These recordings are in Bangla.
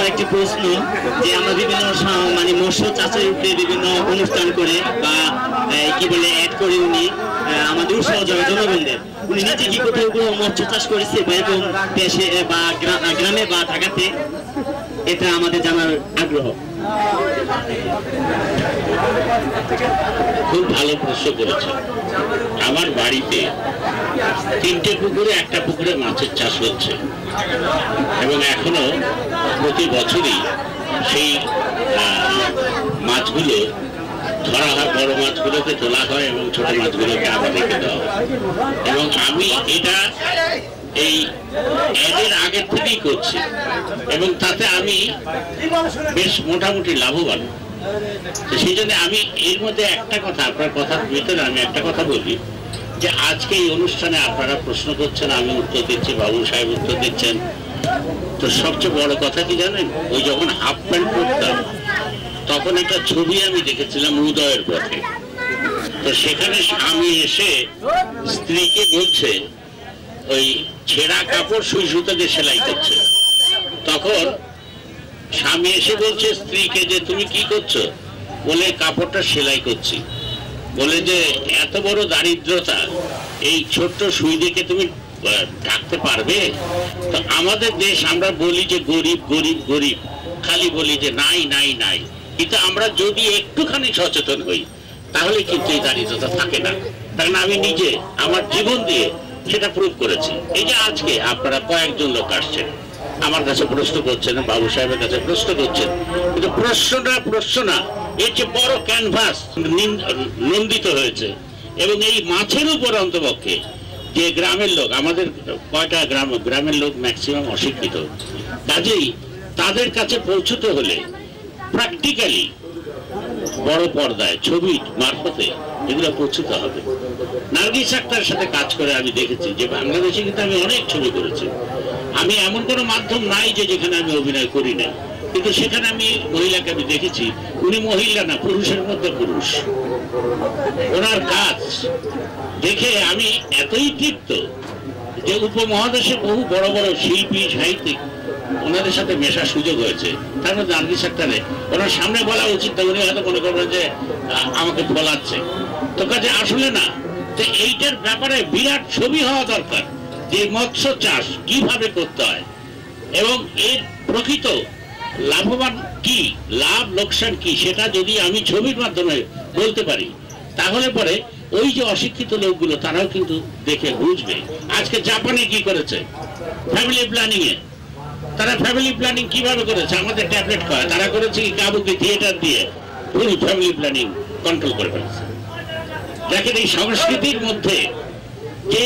আমার একটি প্রশ্ন যে আমরা বিভিন্ন মানে মৎস্য চাষের উপরে বিভিন্ন অনুষ্ঠান করে বা কি বলে অ্যাড করে উনি আমাদের উৎসাহ যোগায় জনগণদের। উনি নিজে কি কোথাও মৎস্য চাষ করেছে বা এরকম দেশে বা গ্রামে বা ঢাকাতে, এটা আমাদের জানার আগ্রহ। খুব ভালো প্রশ্ন করেছে। আমার বাড়িতে 3টে পুকুরে, একটা পুকুরে মাছের চাষ হচ্ছে এবং এখনো প্রতি বছরই সেই মাছগুলো ধরা হয়, বড় মাছগুলোকে তোলা হয় এবং ছোট মাছগুলোকে আবার রেখে দেওয়া হয়। এবং আমি এটা এই এদের আগের থেকেই করছি এবং তাতে আমি বেশ মোটামুটি লাভবান। সেই জন্য আমি এর মধ্যে একটা কথা, আপনার কথার ভিতরে আমি একটা কথা বলি যে আজকে এই অনুষ্ঠানে আপনারা প্রশ্ন করছেন, আমি উত্তর দিচ্ছি, বাবু সাহেব উত্তর দিচ্ছেন। তো সবচেয়ে বড় কথা কি জানেন, ওই যখন হাফ প্যান্ট পরতাম তখন একটা ছবি আমি দেখেছিলাম উদয়ের পথে। তো সেখানে আমি এসে স্ত্রীকে বলছে ওই ছেঁড়া কাপড় সুই সুতো দিয়ে সেলাই করছে। তখন স্বামী এসে বলছে স্ত্রীকে যে তুমি কি করছো? বলে কাপড়টা সেলাই করছি। বলে যে এত বড় দারিদ্রতা, এই ছোট্ট সুই দেখে তুমি ঢাকতে পারবে? তো আমাদের দেশ, আমরা বলি যে গরিব গরিব গরিব, খালি বলি যে নাই নাই নাই, কিন্তু আমরা যদি একটুখানি সচেতন হই তাহলে কিন্তু এই দারিদ্রতা থাকে না। কারণ আমি নিজে আমার জীবন দিয়ে সেটা প্রুভ করেছি। এই যে আজকে আপনারা কয়েকজন লোক আসছেন, আমার কাছে প্রশ্ন করছেন, বাবু সাহেবের কাছে প্রশ্ন করছেন, কিন্তু প্রশ্ন না, এর চেয়ে বড় ক্যানভাস নন্দিত হয়েছে। এবং এই মাছের উপর অন্তপক্ষে যে গ্রামের লোক, আমাদের কয়টা গ্রামের লোক ম্যাক্সিমাম অশিক্ষিত, কাজেই তাদের কাছে পৌঁছতে হলে প্র্যাকটিক্যালি বড় পর্দায় ছবি মারফতে এগুলো পৌঁছতে হবে। নার্গিস আক্তারের সাথে কাজ করে আমি দেখেছি যে বাংলাদেশে কিন্তু আমি অনেক ছবি করেছি। আমি এমন কোনো মাধ্যম নাই যে যেখানে আমি অভিনয় করি না, কিন্তু সেখানে আমি মহিলাকে আমি দেখেছি, উনি মহিলা না, পুরুষের মধ্যে পুরুষ। ওনার কাজ দেখে আমি এতই তৃপ্ত যে উপমহাদেশে বহু বড় বড় শিল্পী সাহিত্যিক ওনাদের সাথে মেশার সুযোগ হয়েছে। তার মধ্যে নার্গিস আক্তারে ওনার সামনে বলা উচিত, উনি হয়তো মনে করবেন যে আমাকে বলাচ্ছে, তো কাজে আসলে না। তো এইটার ব্যাপারে বিরাট ছবি হওয়া দরকার যে মৎস্য চাষ কিভাবে করতে হয় এবং এর প্রকৃত লাভবান কি, লাভ লোকসান কি, সেটা যদি আমি ছবির মাধ্যমে বলতে পারি তাহলে পরে ওই যে অশিক্ষিত লোকগুলো তারাও কিন্তু দেখে বুঝবে। আজকে জাপানে কি করেছে ফ্যামিলি প্ল্যানিং এ, তারা ফ্যামিলি প্ল্যানিং কিভাবে করেছে, আমাদের ট্যাবলেট খাওয়া, তারা করেছে কি কাবুকি থিয়েটার দিয়ে পুরো ফ্যামিলি প্ল্যানিং কন্ট্রোল করে ফেলেছে। দেখেন এই সংস্কৃতির মধ্যে যে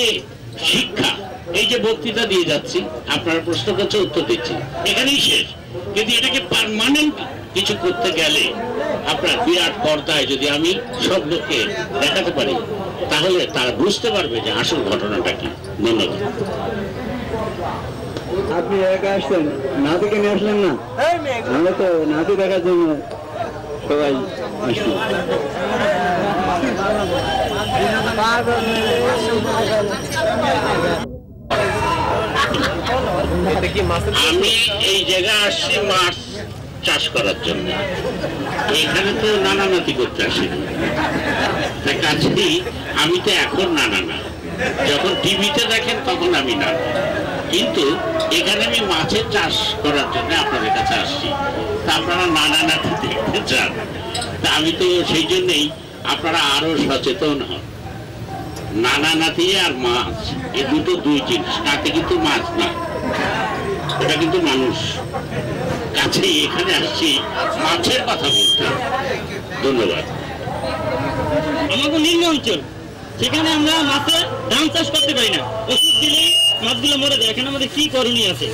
শিক্ষা, এই যে বক্তৃতা দিয়ে যাচ্ছি, আপনারা প্রশ্ন করছে উত্তর দিচ্ছি, এখানেই শেষ। কিন্তু এটাকে পার্মানেন্ট কিছু করতে গেলে আপনার বিরাট পর্দায় যদি আমি সব লোককে দেখাতে পারি তাহলে তারা বুঝতে পারবে যে আসল ঘটনাটা কি। ধন্যবাদ। আপনি একা আসছেন, নাতিকে নিয়ে আসলেন না? আমরা তো নাতি দেখার জন্য সবাই আসছি। আমি এই জায়গায় আসছি মাছ চাষ করার জন্য, এখানে তো নানা নাতি করতে আসি। কাছেই আমি তো এখন নানা না, যখন টিভিতে দেখেন তখন আমি নানা, কিন্তু এখানে আমি মাছের চাষ করার জন্য আপনাদের কাছে আসছি। তা আপনারা নানা নাতি দেখতে চান, তা আমি তো সেই জন্যই আপনারা আরো সচেতন হন। নানা নাতি আর মাছ এই দুটো দুই জিনিস, নাতি কিন্তু মাছ না, এটা কিন্তু মানুষ। কাছে এখানে আসছি মাছের কথা বলতে। ধন্যবাদ। আমাকে নিম্ন অঞ্চল, সেখানে আমরা মাছের ধান চাষ করতে পারি না, ওষুধ দিলেই মাছগুলো মরে যায়। এখানে আমাদের কি করণীয় আছে?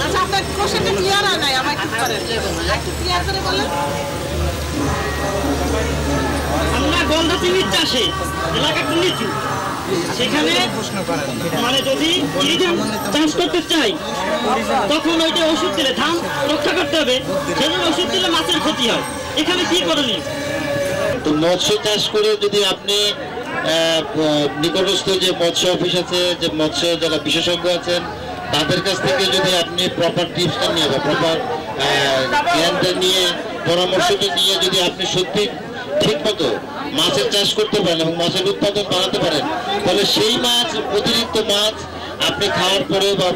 আচ্ছা, আপনার কোশ্চেনটা ক্লিয়ার হয় নাই, আমাকে একটু করেন, একটু ক্লিয়ার করে বলেন। আমরা গলদা চিংড়ির চাষে এলাকাটা নিচু, সেখানে মানে যদি চাষ করতে চাই তখন ওইটা ওষুধ দিলে ধান রক্ষা করতে হবে, সেজন্য ওষুধ দিলে মাছের ক্ষতি হয়। এখানে কি করণীয়? তো মৎস্য চাষ করে যদি আপনি নিকটস্থ যে মৎস্য অফিস আছে, যে মৎস্য যারা বিশেষজ্ঞ আছেন, তাদের কাছ থেকে যদি আপনি প্রপার টিপসটা নিয়ে বা প্রপার জ্ঞানটা নিয়ে, পরামর্শটা নিয়ে যদি আপনি সত্যি ঠিক মতো মাছের চাষ করতে পারেন এবং মাছের উৎপাদন বাড়াতে পারেন, তাহলে সেই মাছ, অতিরিক্ত মাছ আপনি খাওয়ার পরে বা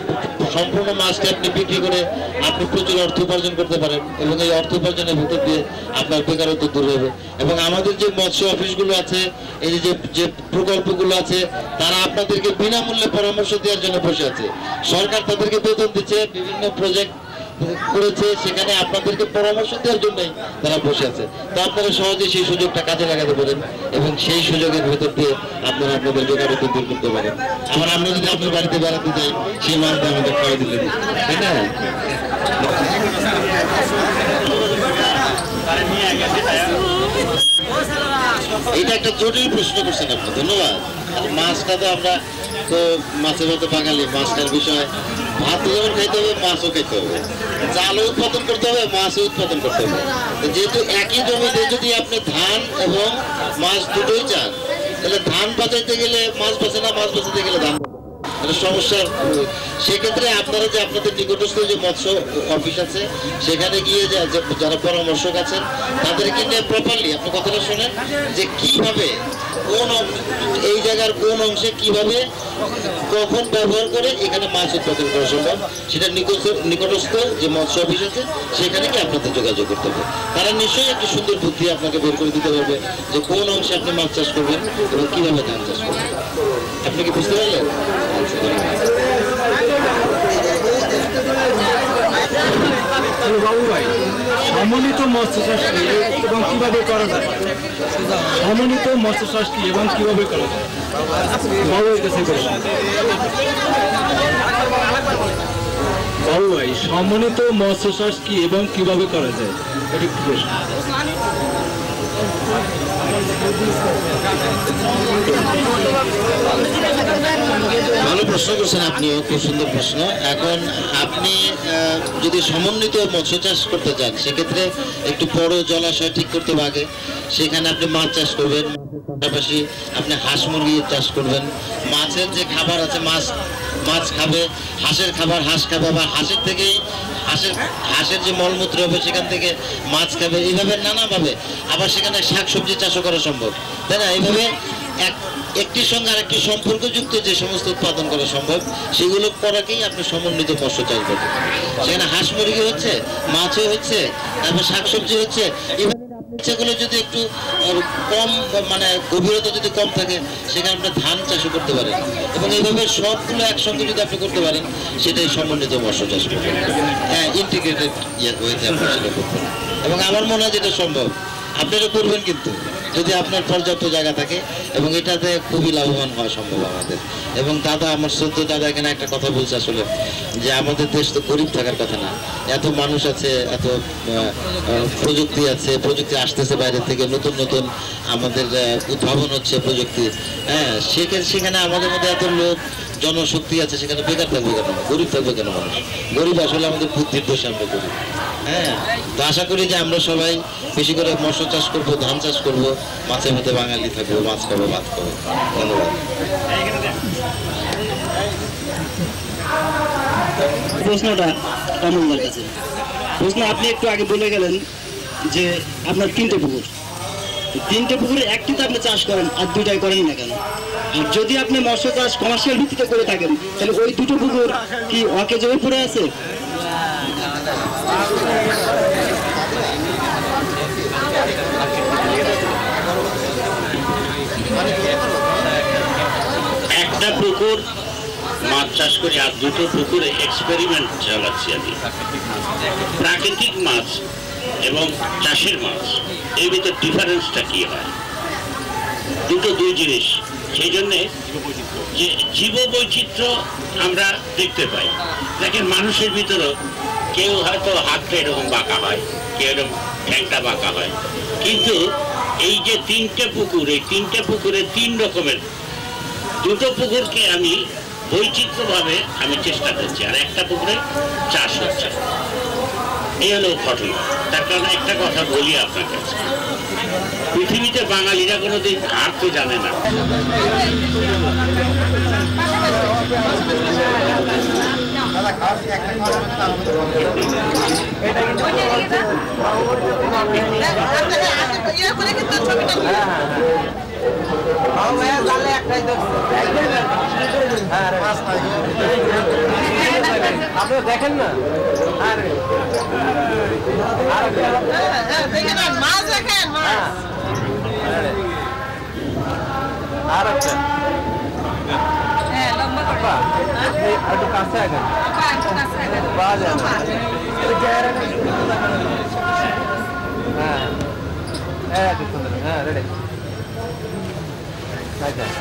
সম্পূর্ণ মাছকে আপনি বিক্রি করে আপনি প্রচুর অর্থ উপার্জন করতে পারেন এবং এই অর্থ উপার্জনের ভিতর দিয়ে আপনার বেকারত্ব দূর হবে। এবং আমাদের যে মৎস্য অফিসগুলো আছে, এই যে প্রকল্পগুলো আছে, তারা আপনাদেরকে বিনামূল্যে পরামর্শ দেওয়ার জন্য বসে আছে। সরকার তাদেরকে বেতন দিচ্ছে, বিভিন্ন প্রজেক্ট করেছে, সেখানে আপনাদেরকে পরামর্শ দেওয়ার জন্যই তারা বসে আছে। তো আপনারা সহজে সেই সুযোগটা কাজে লাগাতে পারেন এবং সেই সুযোগের ভেতর দিয়ে আপনারা আপনাদের বেকারত্ব দূর করতে পারেন। আবার আমরা যদি আপনার বাড়িতে বেড়াতে যাই, সেই মাছটা আমাদের খাওয়াই দিলেন, তাই না? এটা একটা জটিল প্রশ্ন করছেন আপনি, ধন্যবাদ। মাছটা তো আমরা তো মাছের মতো বাঙালি, মাছটার বিষয় ভাতও যেমন খাইতে হবে, মাছও খাইতে হবে, চালও উৎপাদন করতে হবে, মাছও উৎপাদন করতে হবে। যেহেতু একই জমিতে যদি আপনি ধান এবং মাছ দুটোই চান, তাহলে ধান বাঁচাইতে গেলে মাছ বাঁচে না, মাছ বাঁচাতে গেলে ধান সমস্যা। সেক্ষেত্রে আপনারা যে আপনাদের নিকটস্থ যে মৎস্য অফিস আছে, সেখানে গিয়ে যারা পরামর্শক আছেন, তাদেরকে নিয়ে প্রপারলি আপনি কথাটা শোনেন যে কিভাবে কোন এই জায়গার কোন অংশে কিভাবে কখন ব্যবহার করে এখানে মাছ উৎপাদন করা সম্ভব, সেটা নিকটস্থ যে মৎস্য অফিস আছে সেখানে কি আপনাদের যোগাযোগ করতে হবে। তারা নিশ্চয়ই একটি সুন্দর বুদ্ধি আপনাকে বের করে দিতে পারবে যে কোন অংশে আপনি মাছ চাষ করবেন এবং কিভাবে ধান চাষ করবেন। আপনি কি বুঝতে পারলেন? বাবু ভাই, সমন্বিত মৎস্য চাষ কি এবং কিভাবে করা যায়? সমন্বিত মৎস্য চাষ কি এবং কিভাবে করা যায়? বাবুর কাছে বাবু ভাই, সমন্বিত মৎস্য চাষ কি এবং কিভাবে করা যায়, এটা একটু প্রশ্ন। ভালো প্রশ্ন করছেন আপনিও, খুব সুন্দর প্রশ্ন। এখন আপনি যদি সমন্বিত মৎস্য চাষ করতে চান, সেক্ষেত্রে একটু বড় জলাশয় ঠিক করতে হবে আগে। সেখানে আপনি মাছ চাষ করবেন, পাশাপাশি আপনি হাঁস মুরগি চাষ করবেন। মাছের যে খাবার আছে, মাছ খাবে, হাঁসের খাবার হাঁস খাবে, বা হাঁসের থেকেই হাঁসের যে মলমূত্র হবে সেখান থেকে মাছ খাবে। এইভাবে নানাভাবে আবার সেখানে শাকসবজি চাষও করা সম্ভব, তাই না? এইভাবে একটির সঙ্গে আরেকটি সম্পর্কযুক্ত যে সমস্ত উৎপাদন করা সম্ভব, সেগুলো করাকেই আপনি সমন্বিত মৎস্য চাষ করতে পারেন। সেখানে হাঁস মুরগি হচ্ছে, মাছও হচ্ছে, তারপর শাকসবজি হচ্ছে। সেগুলো যদি একটু কম, মানে গভীরতা যদি কম থাকে, সেখানে আপনি ধান চাষও করতে পারেন। এবং এইভাবে সবগুলো একসঙ্গে যদি আপনি করতে পারেন, সেটাই সমন্বিত মৎস্য চাষ করবেন। হ্যাঁ, ইন্টিগ্রেটেড হয়েছে আপনি সেটা করবেন। এবং আমার মনে হয় যেটা সম্ভব, আপনারা করবেন, কিন্তু যদি আপনার পর্যাপ্ত জায়গা থাকে, এবং এটাতে খুবই লাভবান হওয়া সম্ভব আমাদের। এবং দাদা, আমার শ্রদ্ধ দাদা এখানে একটা কথা বলছে, আসলে যে আমাদের দেশ তো গরিব থাকার কথা না, এত মানুষ আছে, এত প্রযুক্তি আছে, প্রযুক্তি আসতেছে বাইরে থেকে, নতুন নতুন আমাদের উদ্ভাবন হচ্ছে প্রযুক্তি। হ্যাঁ, সেখানে আমাদের মধ্যে এত লোক জনশক্তি আছে, সেখানে বেকার থাকবে কেন, গরিব থাকবে কেন মানুষ? গরিব আসলে আমাদের বুদ্ধির দোষে আমরা করি। হ্যাঁ, তো আশা করি যে আমরা সবাই বেশি করে মৎস্য চাষ করবো, ধান চাষ করবো, মাছের মধ্যে বাঙালি থাকবো, মাছ খাবো, ভাত খাবো। ধন্যবাদ। প্রশ্নটা কমলদার কাছে। প্রশ্ন আপনি একটু আগে বলে গেলেন যে আপনার 3টে পুকুর, 3টে পুকুরে একটিতে আপনি চাষ করেন আর 2টাই করেন না কেন? আর যদি আপনি মৎস্য চাষ কমার্শিয়াল ভিত্তিতে করে থাকেন, তাহলে ওই 2টো পুকুর কি অকেজ হয়ে পড়ে আছে? একটা পুকুর মাছ চাষ করি আর 2টো পুকুরে এক্সপেরিমেন্ট চালাচ্ছি আমি। প্রাকৃতিক মাছ এবং চাষের মাছ, এর ভিতর ডিফারেন্সটা কি হয়? দুটো দুই জিনিস। সেই জন্যে যে জীব বৈচিত্র্য আমরা দেখতে পাই। দেখেন, মানুষের ভিতরেও কেউ হয়তো হাতটা এরকম বাঁকা হয়, কেউ এরকম ঠ্যাংটা বাঁকা হয়, কিন্তু এই যে 3টে পুকুর, এই 3টে পুকুরে 3 রকমের, 2টো পুকুরকে আমি বৈচিত্র্যভাবে আমি চেষ্টা করছি, আর একটা পুকুরে চাষ হচ্ছে। এই হলো ঘটনা। তার কারণে একটা কথা বলি আপনার কাছে, পৃথিবীতে বাঙালিরা কোনোদিন হারতে জানে না। আপনি দেখেন না মাছ দেখেন আর একটা লম্বা করে একটু কাছে আগে পাওয়া যায় না। হ্যাঁ হ্যাঁ রেডি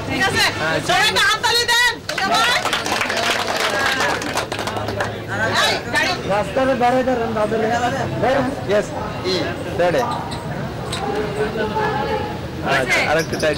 ঠিক আছে সবাইকে হাততালি দেন রাস্তাতে দাঁড়িয়ে দাঁড়ান দাদা ইয়েস রেডি আরেকটু টাইট